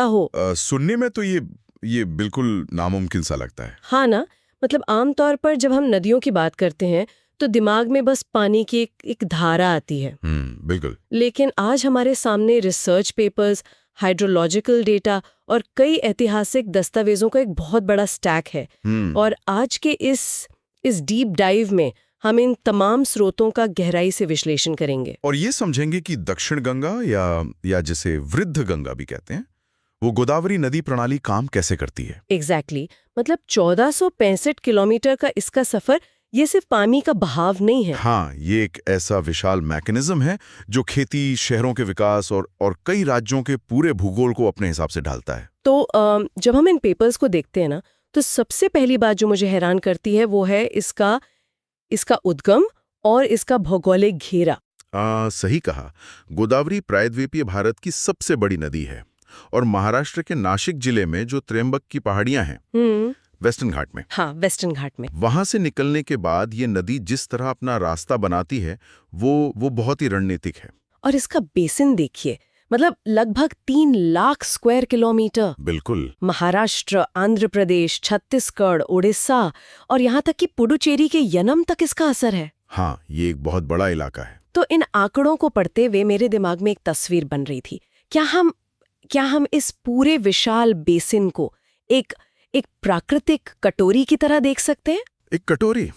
हो। सुनने में तो ये बिल्कुल नामुमकिन सा लगता है। हाँ ना, मतलब आमतौर पर जब हम नदियों की बात करते हैं तो दिमाग में बस पानी की एक धारा आती है। बिल्कुल। लेकिन आज हमारे सामने रिसर्च पेपर्स, हाइड्रोलॉजिकल डेटा और कई ऐतिहासिक दस्तावेजों का एक बहुत बड़ा स्टैक है। और आज के इस डीप डाइव में हम इन तमाम स्रोतों का गहराई से विश्लेषण करेंगे और ये समझेंगे कि दक्षिण गंगा या जिसे वृद्ध गंगा भी कहते हैं, वो गोदावरी नदी प्रणाली काम कैसे करती है। एग्जैक्टली मतलब 1465 किलोमीटर का इसका सफर ये सिर्फ पानी का बहाव नहीं है। हाँ, ये एक ऐसा विशाल मैकेनिज्म है जो खेती, शहरों के विकास और कई राज्यों के पूरे भूगोल को अपने हिसाब से ढालता है। तो जब हम इन पेपर्स को देखते हैं ना, तो सबसे पहली बात जो मुझे हैरान करती है वो है इसका उद्गम और इसका भौगोलिक घेरा। सही कहा। गोदावरी प्रायद्वीपीय भारत की सबसे बड़ी नदी है और महाराष्ट्र के नासिक जिले में जो त्र्यंबक की पहाड़ियां हैं, वेस्टर्न घाट में, हाँ वेस्टर्न घाट में, वहां से निकलने के बाद ये नदी जिस तरह अपना रास्ता बनाती है वो बहुत ही रणनीतिक है। और इसका बेसिन देखिए, मतलब लगभग 3 लाख स्क्वायर किलोमीटर। बिल्कुल। महाराष्ट्र, आंध्र प्रदेश, छत्तीसगढ़, उड़ीसा और यहाँ तक कि पुडुचेरी के यनम तक इसका असर है। हाँ, ये एक बहुत बड़ा इलाका है। तो इन आंकड़ों को पढ़ते हुए मेरे दिमाग में एक तस्वीर बन रही थी। क्या हम इस पूरे विशाल बेसिन को एक प्राकृतिक कटोरी की तरह देख सकते हैं? एक कटोरी?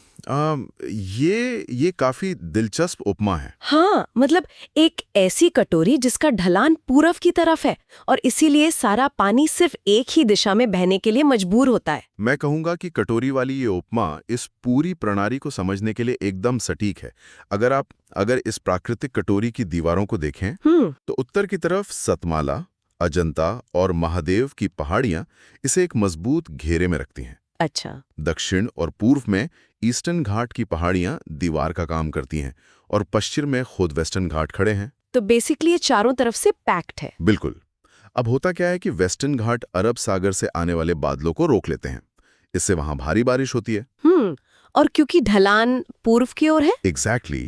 ये काफी दिलचस्प उपमा है। हाँ, मतलब एक ऐसी कटोरी जिसका ढलान पूरब की तरफ है और इसीलिए सारा पानी सिर्फ एक ही दिशा में बहने के लिए मजबूर होता है। मैं कहूंगा कि कटोरी वाली ये उपमा इस पूरी प्रणाली को समझने के लिए एकदम सटीक है। अगर इस प्राकृतिक कटोरी की दीवारों को देखें तो उत्तर की तरफ सतमाला, अजंता और महादेव की पहाड़ियां इसे एक मजबूत घेरे में रखती हैं। अच्छा। दक्षिण और पूर्व में ईस्टर्न घाट की पहाड़ियां दीवार का काम करती हैं और पश्चिम में खुद वेस्टर्न घाट खड़े हैं। तो बेसिकली ये चारों तरफ से पैक्ड है। बिल्कुल। अब होता क्या है कि वेस्टर्न घाट अरब सागर से आने वाले बादलों को रोक लेते हैं। इससे वहां भारी बारिश होती है। और क्योंकि ढलान पूर्व की ओर है। एग्जैक्टली।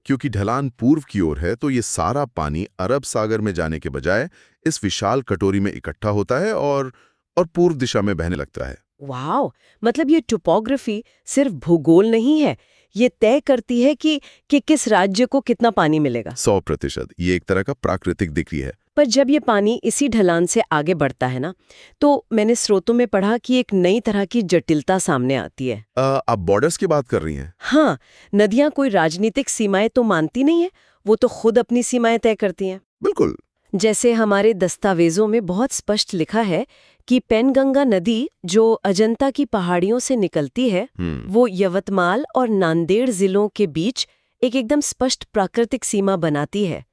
क्योंकि ढलान पूर्व की ओर है तो ये सारा पानी अरब सागर में जाने के बजाय इस विशाल कटोरी में इकट्ठा होता है और पूर्व दिशा में बहने लगता है। वाओ, मतलब ये टोपोग्राफी सिर्फ भूगोल नहीं है, ये तय करती है कि किस राज्य को कितना पानी मिलेगा। 100%। ये एक तरह का प्राकृतिक डिक्री है। पर जब ये पानी इसी ढलान से आगे बढ़ता है ना, तो मैंने स्रोतों में पढ़ा कि एक नई तरह की जटिलता सामने आती है। आप बॉर्डर्स की बात कर रही हैं? हाँ, नदियां कोई राजनीतिक सीमाएं तो मानती नहीं है, वो तो खुद अपनी सीमाएं तय करती हैं। बिल्कुल। जैसे हमारे दस्तावेजों में बहुत स्पष्ट लिखा है कि पेनगंगा नदी जो अजंता की पहाड़ियों से निकलती है, वो यवतमाल और नांदेड़ जिलों के बीच एक एकदम स्पष्ट प्राकृतिक सीमा बनाती है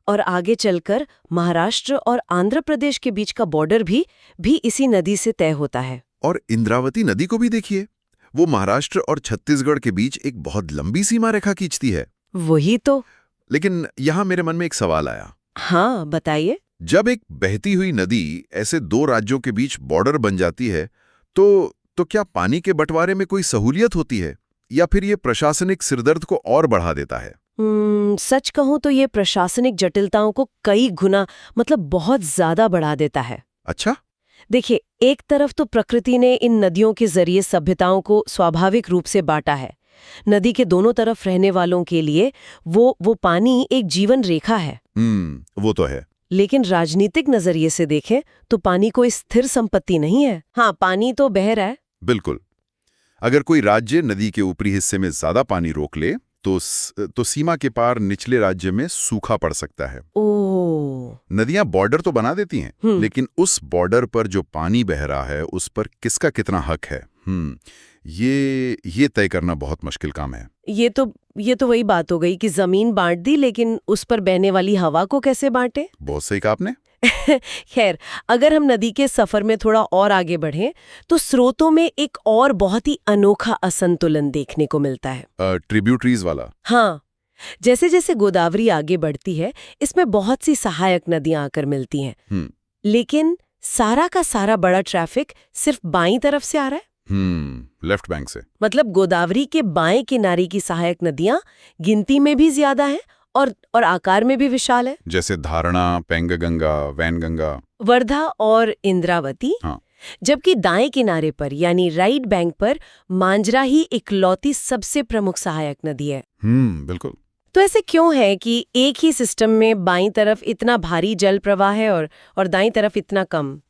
और आगे चलकर महाराष्ट्र और आंध्र प्रदेश के बीच का बॉर्डर भी इसी नदी से तय होता है। और इंद्रावती नदी को भी देखिए, वो महाराष्ट्र और छत्तीसगढ़ के बीच एक बहुत लंबी सीमा रेखा खींचती है। वही तो। लेकिन यहाँ मेरे मन में एक सवाल आया। हाँ, बताइए। जब एक बहती हुई नदी ऐसे दो राज्यों के बीच बॉर्डर बन जाती है तो क्या पानी के बंटवारे में कोई सहूलियत होती है या फिर ये प्रशासनिक सिरदर्द को और बढ़ा देता है? सच कहूं तो ये प्रशासनिक जटिलताओं को कई गुना, मतलब बहुत ज्यादा बढ़ा देता है। अच्छा। देखिए, एक तरफ तो प्रकृति ने इन नदियों के जरिए सभ्यताओं को स्वाभाविक रूप से बांटा है। नदी के दोनों तरफ रहने वालों के लिए वो पानी एक जीवन रेखा है। वो तो है। लेकिन राजनीतिक नजरिए से देखें तो पानी कोई स्थिर संपत्ति नहीं है। हाँ, पानी तो बह रहा है। बिल्कुल। अगर कोई राज्य नदी के ऊपरी हिस्से में ज्यादा पानी रोक ले तो सीमा के पार निचले राज्य में सूखा पड़ सकता है। नदियां बॉर्डर तो बना देती हैं, लेकिन उस बॉर्डर पर जो पानी बह रहा है उस पर किसका कितना हक है, ये तय करना बहुत मुश्किल काम है। ये तो वही बात हो गई कि जमीन बांट दी, लेकिन उस पर बहने वाली हवा को कैसे बांटे। बहुत सही कहा आपने। खैर, अगर हम नदी के सफर में थोड़ा और आगे बढ़ें तो स्रोतों में एक और बहुत ही अनोखा असंतुलन देखने को मिलता है। ट्रिब्यूटरीज वाला। हाँ, जैसे जैसे गोदावरी आगे बढ़ती है, इसमें बहुत सी सहायक नदियां आकर मिलती हैं, लेकिन सारा का सारा बड़ा ट्रैफिक सिर्फ बाईं तरफ से आ रहा है। लेफ्ट बैंक से। मतलब गोदावरी के बाएं किनारे की सहायक नदियां गिनती में भी ज्यादा हैं और आकार में भी विशाल है। जैसे धारणा, पेंगगंगा, वैनगंगा। वर्धा और इंद्रावती। हाँ। जबकि दाएं किनारे पर यानी राइट बैंक पर मांजरा ही इकलौती सबसे प्रमुख सहायक नदी है। बिल्कुल। तो ऐसे क्यों है कि एक ही सिस्टम में बाईं तरफ इतना भारी जल प्रवाह है और दाईं तरफ इतना कम?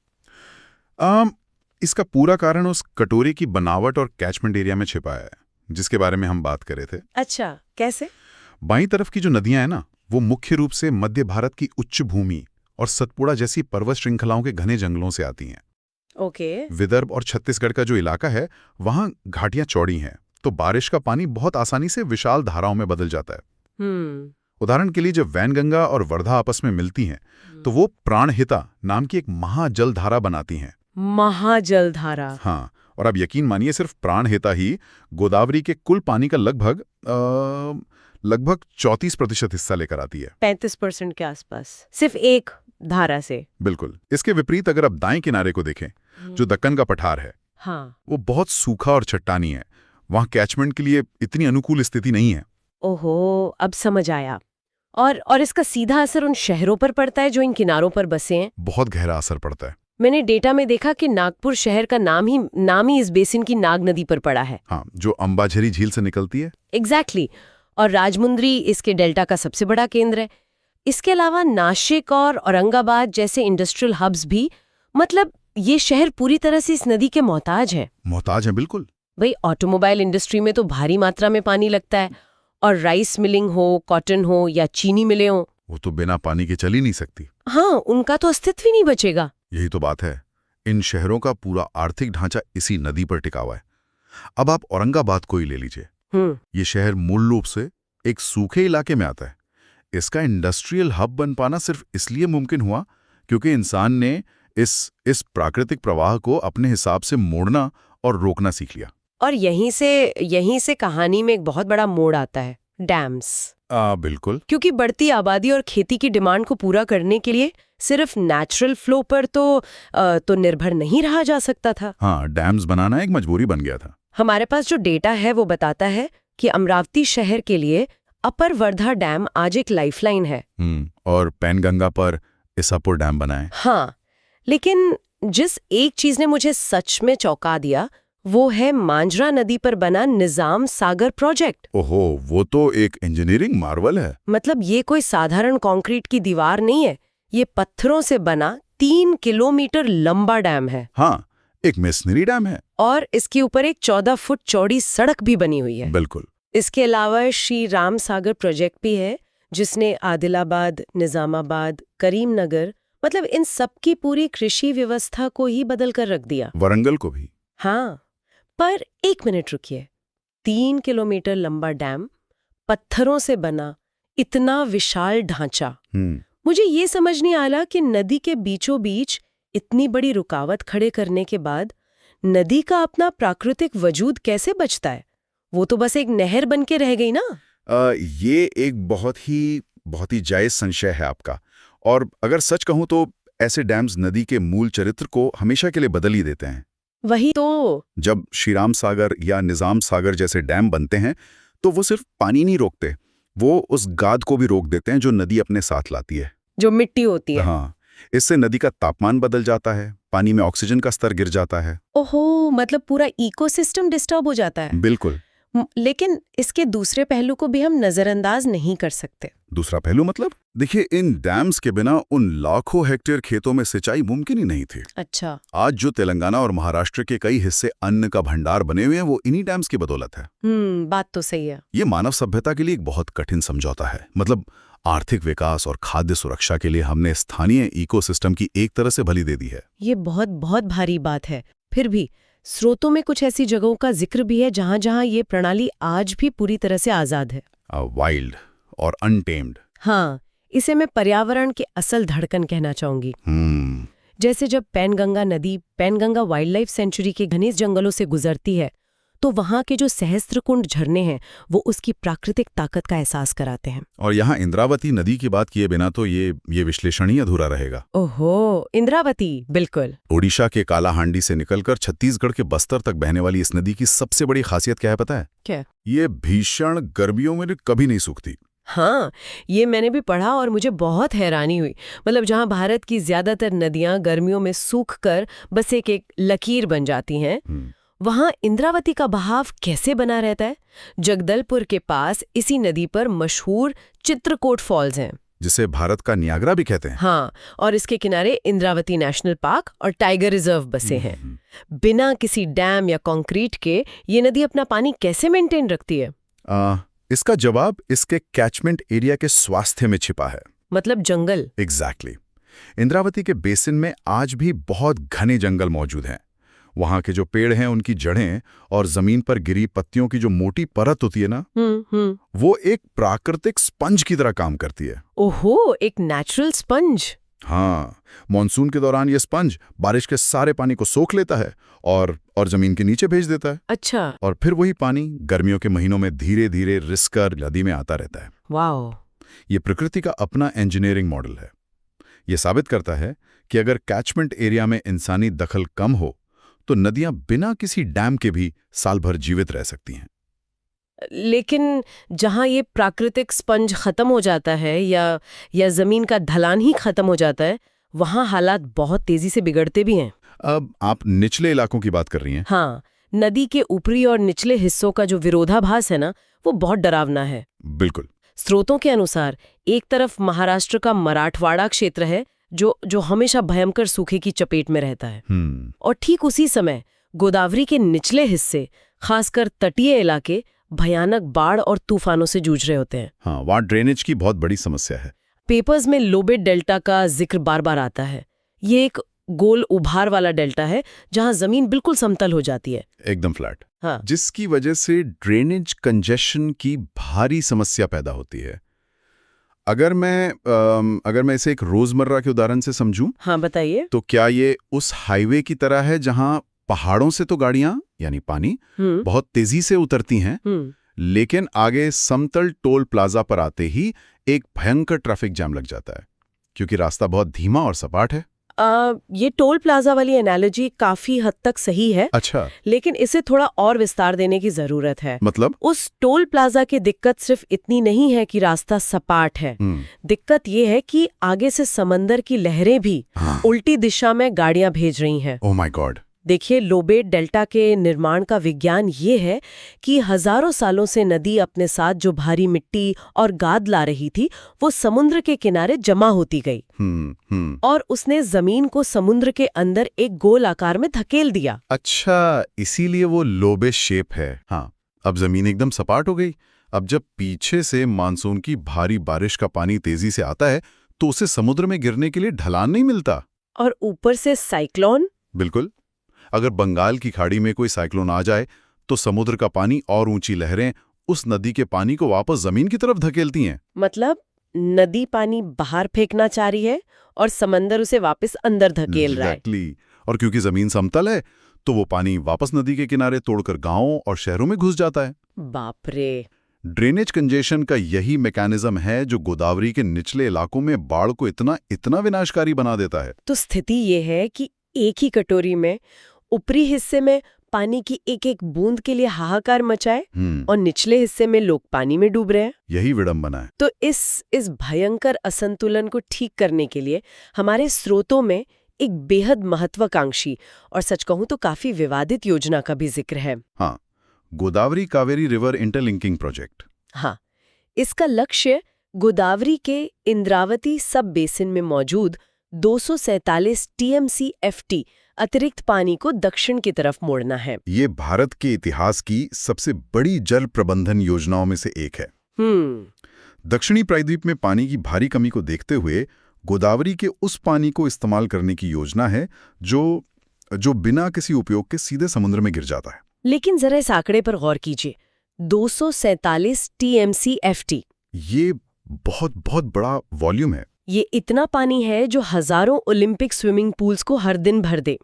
इसका पूरा कारण उस कटोरे की बनावट और कैचमेंट एरिया में छिपा है, जिसके बारे में हम बात कर रहे थे। अच्छा, कैसे? बाईं तरफ की जो नदियां हैं ना, वो मुख्य रूप से मध्य भारत की उच्च भूमि और सतपुड़ा जैसी पर्वत श्रृंखलाओं के घने जंगलों से आती हैं। ओके। विदर्भ और छत्तीसगढ़ का जो इलाका है, वहां घाटियां चौड़ी हैं, तो बारिश का पानी बहुत आसानी से विशाल धाराओं में बदल जाता है। उदाहरण के लिए जब वैनगंगा और वर्धा आपस में मिलती हैं, तो वो प्राणहिता नाम की एक महाजल धारा बनाती हैं। महाजल धारा? हाँ, और अब यकीन मानिए सिर्फ प्राणहिता ही गोदावरी के कुल पानी का लगभग 34% हिस्सा लेकर आती है। 35% के आसपास, सिर्फ एक धारा से? बिल्कुल। इसके विपरीत अगर आप दाएं किनारे को देखें, जो दक्कन का पठार है, हाँ, वो बहुत सूखा और चट्टानी है। वहां कैचमेंट के लिए इतनी अनुकूल स्थिति नहीं है। ओहो, अब समझ आया। और इसका सीधा असर उन शहरों पर पड़ता है जो इन किनारों पर बसे हैं? बहुत गहरा असर पड़ता है। मैंने डेटा में देखा कि नागपुर शहर का नाम ही इस बेसिन की नाग नदी पर पड़ा है। हाँ, जो अंबाझरी झील से निकलती है। एग्जैक्टली। और राजमुंद्री इसके डेल्टा का सबसे बड़ा केंद्र है। इसके अलावा नासिक और औरंगाबाद जैसे इंडस्ट्रियल हब्स भी, मतलब ये शहर पूरी तरह से इस नदी के मोहताज है। मोहताज है, बिल्कुल। भाई, ऑटोमोबाइल इंडस्ट्री में तो भारी मात्रा में पानी लगता है, और राइस मिलिंग हो, कॉटन हो या चीनी मिले हो, वो तो बिना पानी के चल ही नहीं सकती। हाँ, उनका तो अस्तित्व ही नहीं बचेगा। यही तो बात है। इन शहरों का पूरा आर्थिक ढांचा इसी नदी पर टिका हुआ है। अब आप औरंगाबाद को ही ले लीजिए। ये शहर मूल रूप से एक सूखे इलाके में आता है। इसका इंडस्ट्रियल हब बन पाना सिर्फ इसलिए मुमकिन हुआ क्योंकि इंसान ने इस प्राकृतिक प्रवाह को अपने हिसाब से मोड़ना और रोकना सीख लिया। और यहीं से कहानी में एक बहुत बड़ा मोड़ आता है, डैम्स। बिल्कुल। क्योंकि बढ़ती आबादी और खेती की डिमांड को पूरा करने के लिए सिर्फ नेचुरल फ्लो पर तो निर्भर नहीं रहा जा सकता था। हाँ, डैम्स बनाना एक मजबूरी बन गया था। हमारे पास जो डेटा है वो बताता है कि अमरावती शहर के लिए अपर वर्धा डैम आज एक लाइफलाइन है। और पैनगंगा पर इसापुर डैम बनाए। हाँ, लेकिन जिस एक चीज ने मुझे सच में चौंका दिया वो है मांजरा नदी पर बना निजाम सागर प्रोजेक्ट। ओहो, वो तो एक इंजीनियरिंग मार्वल है। मतलब ये कोई साधारण कंक्रीट की दीवार नहीं है, ये पत्थरों से बना 3 किलोमीटर लंबा डैम है। हाँ, एक मेसनरी डैम है। और इसके ऊपर एक 14 फुट चौड़ी सड़क भी बनी हुई है। बिल्कुल। इसके अलावा श्री राम सागर प्रोजेक्ट भी है, जिसने आदिलाबाद, निजामाबाद, करीमनगर, मतलब इन सब की पूरी कृषि व्यवस्था को ही बदल कर रख दिया। वरंगल को भी। हाँ, पर एक मिनट रुकिए। 3 किलोमीटर लंबा डैम, पत्थरों से बना इतना विशाल ढांचा, मुझे ये समझ नहीं आया कि नदी के बीचों बीच इतनी बड़ी रुकावट खड़े करने के बाद नदी का अपना प्राकृतिक वजूद कैसे बचता है? वो तो बस एक नहर बन के रह गई ना। ये एक बहुत ही जायज संशय है आपका। और अगर सच कहूं तो ऐसे डैम्स नदी के मूल चरित्र को हमेशा के लिए बदल ही देते हैं। वही तो। जब श्रीराम सागर या निजाम सागर जैसे डैम बनते हैं तो वो सिर्फ पानी नहीं रोकते, वो उस गाद को भी रोक देते हैं जो नदी अपने साथ लाती है, जो मिट्टी होती है। हाँ, इससे नदी का तापमान बदल जाता है, पानी में ऑक्सीजन का स्तर गिर जाता है। ओहो, मतलब पूरा इकोसिस्टम डिस्टर्ब हो जाता है। बिल्कुल। लेकिन इसके दूसरे पहलू को भी हम नजरअंदाज नहीं कर सकते। दूसरा पहलू मतलब? देखिए, इन डैम्स के बिना उन लाखों हेक्टेयर खेतों में सिंचाई मुमकिन ही नहीं थी। अच्छा। आज जो तेलंगाना और महाराष्ट्र के कई हिस्से अन्न का भंडार बने हुए हैं वो इन्हीं डैम्स की बदौलत है। बात तो सही है। ये मानव सभ्यता के लिए एक बहुत कठिन समझौता है। मतलब आर्थिक विकास और खाद्य सुरक्षा के लिए हमने स्थानीय इकोसिस्टम की एक तरह से बलि दे दी है। ये बहुत बहुत भारी बात है। फिर भी स्रोतों में कुछ ऐसी जगहों का जिक्र भी है जहां जहां ये प्रणाली आज भी पूरी तरह से आजाद है। वाइल्ड और अनटेम्ड। हाँ, इसे मैं पर्यावरण की असल धड़कन कहना चाहूंगी। जैसे जब पैनगंगा नदी पैनगंगा वाइल्ड लाइफ सेंचुरी के घने जंगलों से गुजरती है तो वहां के जो सहस्त्रकुंड झरने हैं वो उसकी प्राकृतिक ताकत का एहसास कराते हैं। और यहाँ इंद्रावती नदी की बात किए बिना तो ये विश्लेषण ही अधूरा रहेगा। ओहो, इंद्रावती, बिल्कुल। ओडिशा के कालाहांडी से निकलकर छत्तीसगढ़ के बस्तर तक बहने वाली इस नदी की सबसे बड़ी खासियत क्या है पता है? क्या? ये भीषण गर्मियों में कभी नहीं सूखती। हाँ, ये मैंने भी पढ़ा और मुझे बहुत हैरानी हुई। मतलब जहाँ भारत की ज्यादातर नदियाँ गर्मियों में सूख कर बस एक एक लकीर बन जाती हैं, वहाँ इंद्रावती का बहाव कैसे बना रहता है? जगदलपुर के पास इसी नदी पर मशहूर चित्रकूट फॉल्स हैं, जिसे भारत का नियाग्रा भी कहते हैं। हाँ, और इसके किनारे इंद्रावती नेशनल पार्क और टाइगर रिजर्व बसे हैं। बिना किसी डैम या कंक्रीट के ये नदी अपना पानी कैसे मेंटेन रखती है? इसका जवाब इसके कैचमेंट एरिया के स्वास्थ्य में छिपा है। मतलब जंगल। एग्जैक्टली। इंद्रावती के बेसिन में आज भी बहुत घने जंगल मौजूद हैं। वहां के जो पेड़ हैं उनकी जड़ें और जमीन पर गिरी पत्तियों की जो मोटी परत होती है ना, वो एक प्राकृतिक स्पंज की तरह काम करती है। ओहो, एक नेचुरल स्पंज। हाँ, मॉनसून के दौरान ये स्पंज बारिश के सारे पानी को सोख लेता है और जमीन के नीचे भेज देता है। अच्छा। और फिर वही पानी गर्मियों के महीनों में धीरे धीरे रिसकर नदी में आता रहता है। वाओ। ये प्रकृति का अपना इंजीनियरिंग मॉडल है। ये साबित करता है कि अगर कैचमेंट एरिया में इंसानी दखल कम हो तो नदियां बिना किसी डैम के भी साल भर जीवित रह सकती हैं। लेकिन जहाँ ये प्राकृतिक स्पंज खत्म हो जाता है या जमीन का ढलान ही खत्म हो जाता है, वहाँ हालात बहुत तेजी से बिगड़ते भी हैं। अब आप निचले इलाकों की बात कर रही हैं? हाँ, नदी के ऊपरी और निचले हिस्सों का जो विरोधाभास है ना, वो बहुत डरावना है। बिल्कुल। स्रोतों के अनुसार एक तरफ महाराष्ट्र का मराठवाड़ा क्षेत्र है जो हमेशा भयंकर सूखे की चपेट में रहता है, और ठीक उसी समय गोदावरी के निचले हिस्से, खासकर तटीय इलाके, भयानक बाढ़ और तूफानों से जूझ रहे होते हैं। हाँ, वहाँ ड्रेनेज की बहुत बड़ी समस्या है। पेपर्स में लोबेट डेल्टा का जिक्र बार बार आता है। ये एक गोल उभार वाला डेल्टा है जहां जमीन बिल्कुल समतल हो जाती है, एकदम फ्लैट। हाँ। जिसकी वजह से ड्रेनेज कंजेशन की भारी समस्या पैदा होती है। अगर मैं इसे एक रोजमर्रा के उदाहरण से समझूं, हाँ बताइए। तो क्या ये उस हाईवे की तरह है जहां पहाड़ों से तो गाड़ियां यानी पानी बहुत तेजी से उतरती हैं, लेकिन आगे समतल टोल प्लाजा पर आते ही एक भयंकर ट्रैफिक जाम लग जाता है क्योंकि रास्ता बहुत धीमा और सपाट है। ये टोल प्लाजा वाली एनालॉजी काफी हद तक सही है। अच्छा। लेकिन इसे थोड़ा और विस्तार देने की जरूरत है। मतलब? उस टोल प्लाजा की दिक्कत सिर्फ इतनी नहीं है कि रास्ता सपाट है। दिक्कत ये है कि आगे से समंदर की लहरें भी उल्टी दिशा में गाड़ियां भेज रही हैं। Oh my God. देखिए, लोबेट डेल्टा के निर्माण का विज्ञान ये है कि हजारों सालों से नदी अपने साथ जो भारी मिट्टी और गाद ला रही थी, वो समुद्र के किनारे जमा होती गई। और उसने जमीन को समुद्र के अंदर एक गोल आकार में धकेल दिया। अच्छा, इसीलिए वो लोबे शेप है। हाँ, अब जमीन एकदम सपाट हो गई। अब जब पीछे से मानसून की भारी बारिश का पानी तेजी से आता है तो उसे समुद्र में गिरने के लिए ढलान नहीं मिलता। और ऊपर से साइक्लोन। बिल्कुल। अगर बंगाल की खाड़ी में कोई साइक्लोन आ जाए तो समुद्र का पानी और ऊंची लहरें उस नदी के पानी को वापस जमीन की तरफ धकेलती हैं। मतलब नदी पानी बाहर फेंकना चाह रही है और समंदर उसे वापस अंदर धकेल रहा है। Exactly. और क्योंकि जमीन समतल है तो वो पानी वापस नदी के किनारे तोड़कर गांवों और शहरों में घुस जाता है। बाप रे। ड्रेनेज कंजेशन का यही मैकेनिज्म है जो गोदावरी के निचले इलाकों में बाढ़ को इतना विनाशकारी बना देता है। तो स्थिति ये है कि एक ही कटोरी में ऊपरी हिस्से में पानी की एक एक बूंद के लिए हाहाकार मचाए और निचले हिस्से में लोग पानी में डूब रहे हैं। यही विडंबना है। तो इस भयंकर असंतुलन को ठीक करने के लिए हमारे स्रोतों में एक बेहद महत्वाकांक्षी और सच कहूं तो काफी विवादित योजना का भी जिक्र है। हाँ, Godavari Kaveri river interlinking project. हाँ, इसका लक्ष्य गोदावरी के इंद्रावती सब बेसिन में मौजूद 247 TMC/FT अतिरिक्त पानी को दक्षिण की तरफ मोड़ना है। ये भारत के इतिहास की सबसे बड़ी जल प्रबंधन योजनाओं में से एक है। दक्षिणी प्रायद्वीप में पानी की भारी कमी को देखते हुए गोदावरी के उस पानी को इस्तेमाल करने की योजना है जो बिना किसी उपयोग के सीधे समुद्र में गिर जाता है। लेकिन जरा इस आंकड़े पर गौर कीजिए, 247 TMC/FT। ये बहुत बड़ा वॉल्यूम है। ये इतना पानी है जो हजारों ओलंपिक स्विमिंग पूल्स को हर दिन भर दे।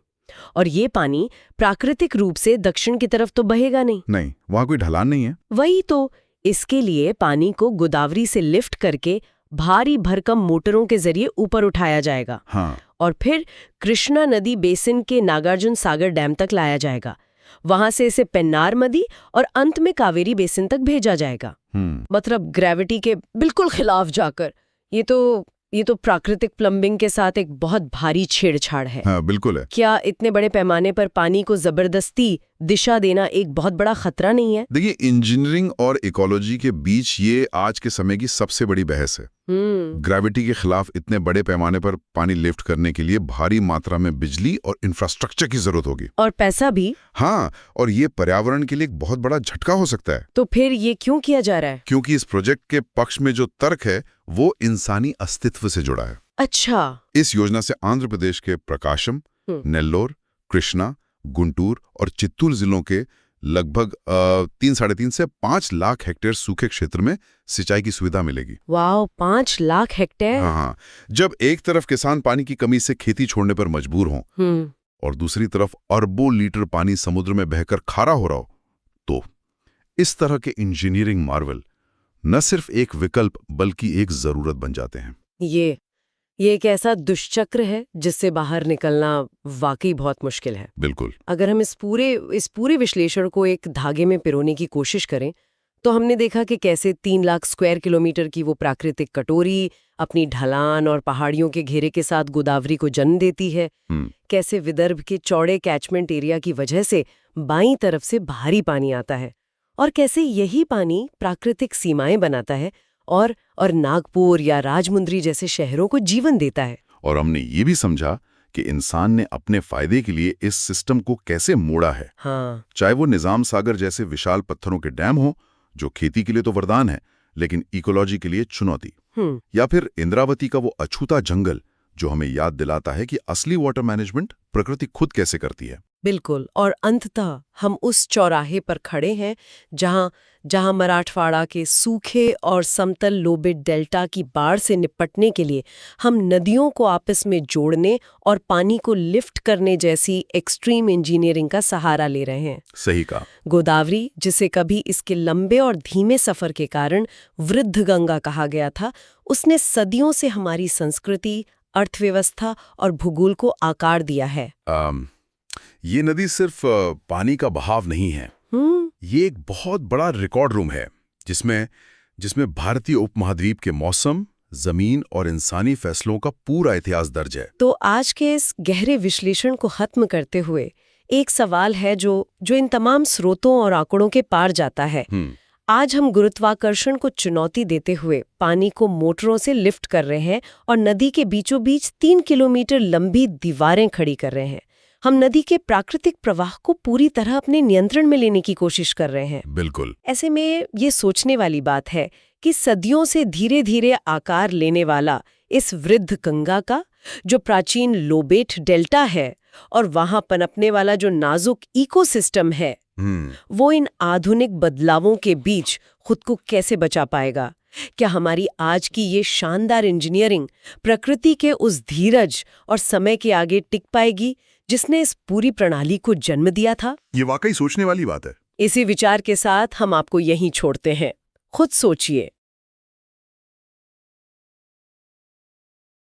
और ये पानी प्राकृतिक रूप से दक्षिण की तरफ तो बहेगा नहीं, वहां कोई ढलान नहीं है। वही तो, इसके लिए पानी को गोदावरी से लिफ्ट करके भारी भरकम मोटरों के जरिए ऊपर उठाया जाएगा। हाँ। और फिर कृष्णा नदी बेसिन के नागार्जुन सागर डैम तक लाया जाएगा। वहां से इसे पेन्नार नदी और अंत में कावेरी बेसिन तक भेजा जाएगा। मतलब ग्रेविटी के बिल्कुल खिलाफ जाकर। ये तो प्राकृतिक प्लम्बिंग के साथ एक बहुत भारी छेड़छाड़ है। हाँ, बिल्कुल है। क्या इतने बड़े पैमाने पर पानी को जबरदस्ती दिशा देना एक बहुत बड़ा खतरा नहीं है? देखिए, इंजीनियरिंग और इकोलॉजी के बीच ये आज के समय की सबसे बड़ी बहस है। ग्रेविटी के खिलाफ इतने बड़े पैमाने पर पानी लिफ्ट करने के लिए भारी मात्रा में बिजली और इंफ्रास्ट्रक्चर की जरूरत होगी, और पैसा भी। हाँ, और ये पर्यावरण के लिए एक बहुत बड़ा झटका हो सकता है। तो फिर ये क्यों किया जा रहा है? क्योंकि इस प्रोजेक्ट के पक्ष में जो तर्क है वो इंसानी अस्तित्व से जुड़ा है। अच्छा। इस योजना से आंध्र प्रदेश के प्रकाशम, नेल्लोर, कृष्णा, गुंटूर और चित्तूर जिलों के लगभग 3-3.5 से 5 लाख हेक्टेयर सूखे क्षेत्र में सिंचाई की सुविधा मिलेगी। वाह, 5 लाख हेक्टेयर। हाँ, जब एक तरफ किसान पानी की कमी से खेती छोड़ने पर मजबूर हों और दूसरी तरफ अरबों लीटर पानी समुद्र में बहकर खारा हो रहा हो, तो इस तरह के इंजीनियरिंग मार्वल न सिर्फ एक विकल्प बल्कि एक जरूरत बन जाते हैं। ये एक ऐसा दुष्चक्र है जिससे बाहर निकलना वाकई बहुत मुश्किल है। बिल्कुल। अगर हम इस पूरे विश्लेषण को एक धागे में पिरोने की कोशिश करें तो हमने देखा कि कैसे 3 लाख स्क्वायर किलोमीटर की वो प्राकृतिक कटोरी अपनी ढलान और पहाड़ियों के घेरे के साथ गोदावरी को जन्म देती है। कैसे विदर्भ के चौड़े कैचमेंट एरिया की वजह से बाईं तरफ से भारी पानी आता है, और कैसे यही पानी प्राकृतिक सीमाएं बनाता है और नागपुर या राजमुंद्री जैसे शहरों को जीवन देता है। और हमने ये भी समझा कि इंसान ने अपने फायदे के लिए इस सिस्टम को कैसे मोड़ा है। हाँ। चाहे वो निजाम सागर जैसे विशाल पत्थरों के डैम हो, जो खेती के लिए तो वरदान है लेकिन इकोलॉजी के लिए चुनौती, या फिर इंद्रावती का वो अछूता जंगल जो हमें याद दिलाता है कि असली वाटर मैनेजमेंट प्रकृति खुद कैसे करती है। बिल्कुल। और अंततः हम उस चौराहे पर खड़े हैं जहां मराठवाड़ा के सूखे और समतल लोबिट डेल्टा की बाढ़ से निपटने के लिए हम नदियों को आपस में जोड़ने और पानी को लिफ्ट करने जैसी एक्सट्रीम इंजीनियरिंग का सहारा ले रहे हैं। सही कहा। गोदावरी, जिसे कभी इसके लंबे और धीमे सफर के कारण वृद्ध गंगा कहा गया था, उसने सदियों से हमारी संस्कृति, अर्थव्यवस्था और भूगोल को आकार दिया है। ये नदी सिर्फ पानी का बहाव नहीं है, ये एक बहुत बड़ा रिकॉर्ड रूम है जिसमें भारतीय उपमहाद्वीप के मौसम, जमीन और इंसानी फैसलों का पूरा इतिहास दर्ज है। तो आज के इस गहरे विश्लेषण को खत्म करते हुए एक सवाल है जो इन तमाम स्रोतों और आंकड़ों के पार जाता है। आज हम गुरुत्वाकर्षण को चुनौती देते हुए पानी को मोटरों से लिफ्ट कर रहे हैं और नदी के बीचों बीच 3 किलोमीटर लंबी दीवारें खड़ी कर रहे हैं। हम नदी के प्राकृतिक प्रवाह को पूरी तरह अपने नियंत्रण में लेने की कोशिश कर रहे हैं। बिल्कुल। ऐसे में ये सोचने वाली बात है कि सदियों से धीरे धीरे आकार लेने वाला इस वृद्ध गंगा का जो प्राचीन लोबेट डेल्टा है और वहां पनपने वाला जो नाजुक इकोसिस्टम है, वो इन आधुनिक बदलावों के बीच खुद को कैसे बचा पाएगा? क्या हमारी आज की ये शानदार इंजीनियरिंग प्रकृति के उस धीरज और समय के आगे टिक पाएगी जिसने इस पूरी प्रणाली को जन्म दिया था? ये वाकई सोचने वाली बात है। इसी विचार के साथ हम आपको यहीं छोड़ते हैं। खुद सोचिए।